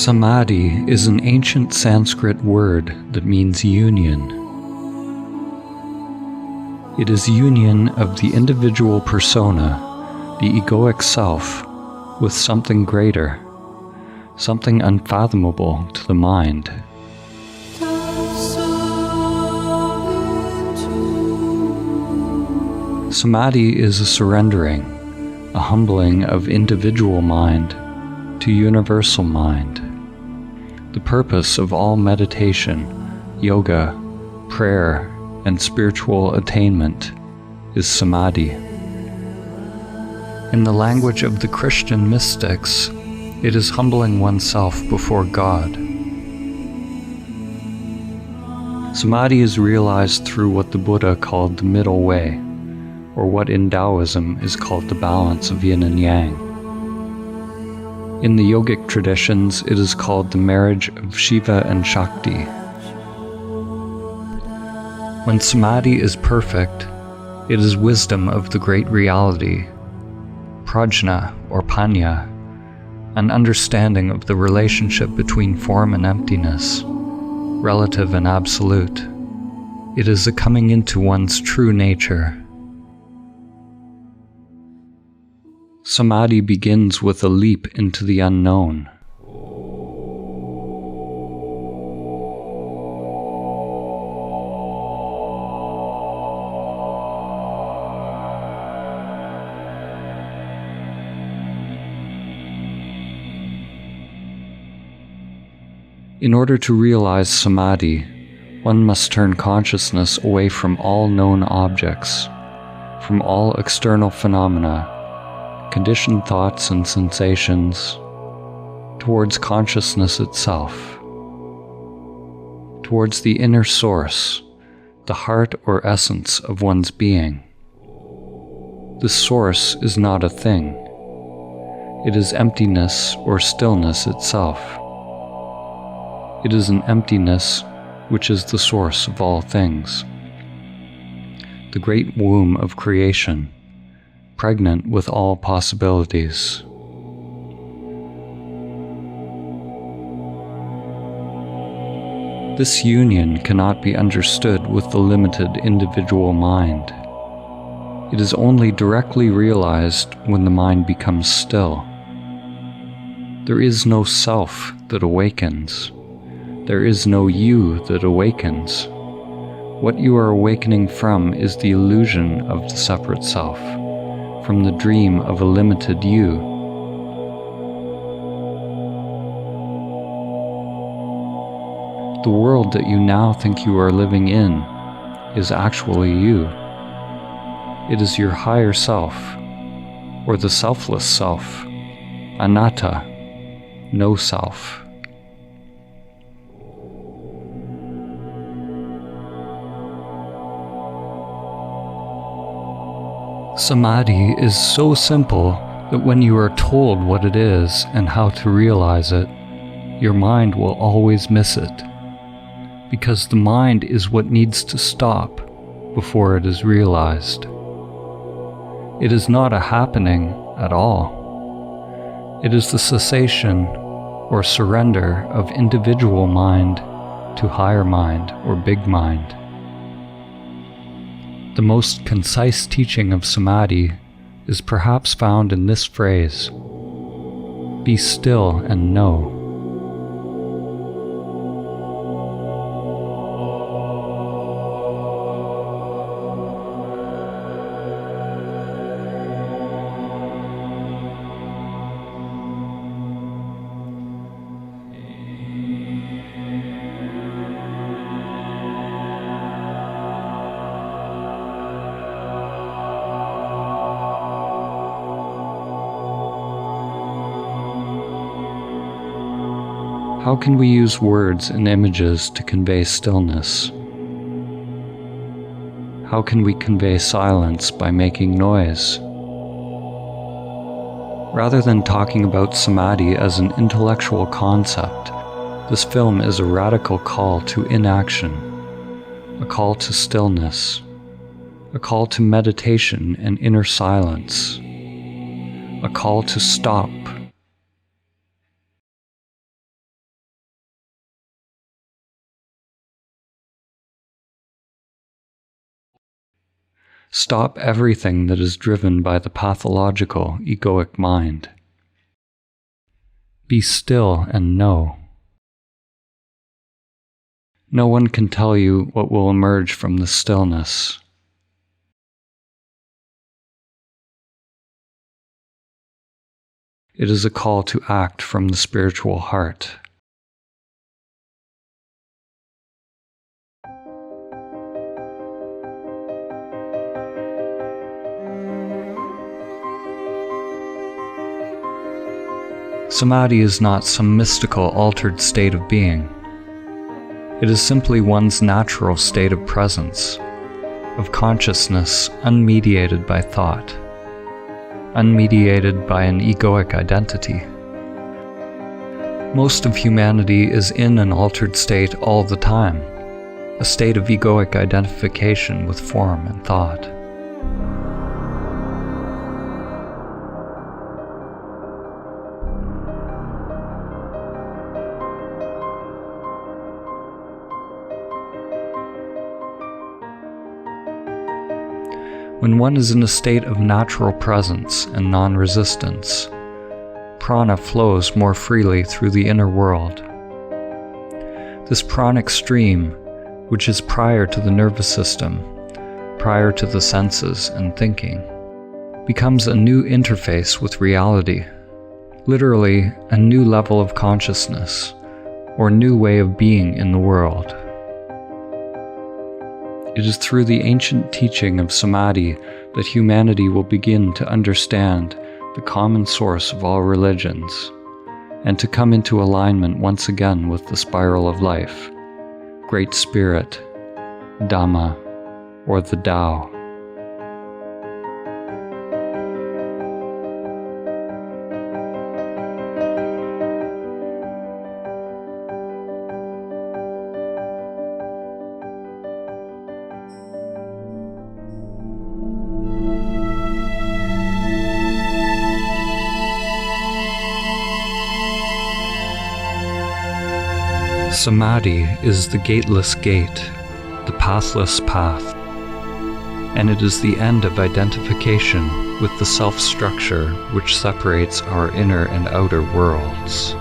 Samadhi is an ancient Sanskrit word that means union. It is union of the individual persona, the egoic self, with something greater, something unfathomable to the mind. Samadhi is a surrendering, a humbling of individual mind to universal mind. The purpose of all meditation, yoga, prayer, and spiritual attainment is samadhi. In the language of the Christian mystics, it is humbling oneself before God. Samadhi is realized through what the Buddha called the middle way, or what in Taoism is called the balance of yin and yang. In the yogic traditions, it is called the marriage of Shiva and Shakti. When samadhi is perfect, it is wisdom of the great reality, prajna or panya, an understanding of the relationship between form and emptiness, relative and absolute. It is a coming into one's true nature. Samadhi begins with a leap into the unknown. In order to realize samadhi, one must turn consciousness away from all known objects, from all external phenomena, conditioned thoughts and sensations, towards consciousness itself, towards the inner source, the heart or essence of one's being. This source is not a thing. It is emptiness or stillness itself. It is an emptiness which is the source of all things, the great womb of creation, pregnant with all possibilities. This union cannot be understood with the limited individual mind. It is only directly realized when the mind becomes still. There is no self that awakens. There is no you that awakens. What you are awakening from is the illusion of the separate self, from the dream of a limited you. The world that you now think you are living in is actually you. It is your higher self, or the selfless self, anatta, no self. Samadhi is so simple that when you are told what it is and how to realize it, your mind will always miss it, because the mind is what needs to stop before it is realized. It is not a happening at all. It is the cessation or surrender of individual mind to higher mind or big mind. The most concise teaching of samadhi is perhaps found in this phrase: be still and know. How can we use words and images to convey stillness? How can we convey silence by making noise? Rather than talking about samadhi as an intellectual concept, this film is a radical call to inaction, a call to stillness, a call to meditation and inner silence, a call to stop Stop everything that is driven by the pathological, egoic mind. Be still and know. No one can tell you what will emerge from the stillness. It is a call to act from the spiritual heart. Samadhi is not some mystical, altered state of being. It is simply one's natural state of presence, of consciousness unmediated by thought, unmediated by an egoic identity. Most of humanity is in an altered state all the time, a state of egoic identification with form and thought. When one is in a state of natural presence and non-resistance, prana flows more freely through the inner world. This pranic stream, which is prior to the nervous system, prior to the senses and thinking, becomes a new interface with reality, literally a new level of consciousness, or new way of being in the world. It is through the ancient teaching of Samadhi that humanity will begin to understand the common source of all religions, and to come into alignment once again with the spiral of life, Great Spirit, Dhamma, or the Tao. Samadhi is the gateless gate, the pathless path, and it is the end of identification with the self-structure which separates our inner and outer worlds.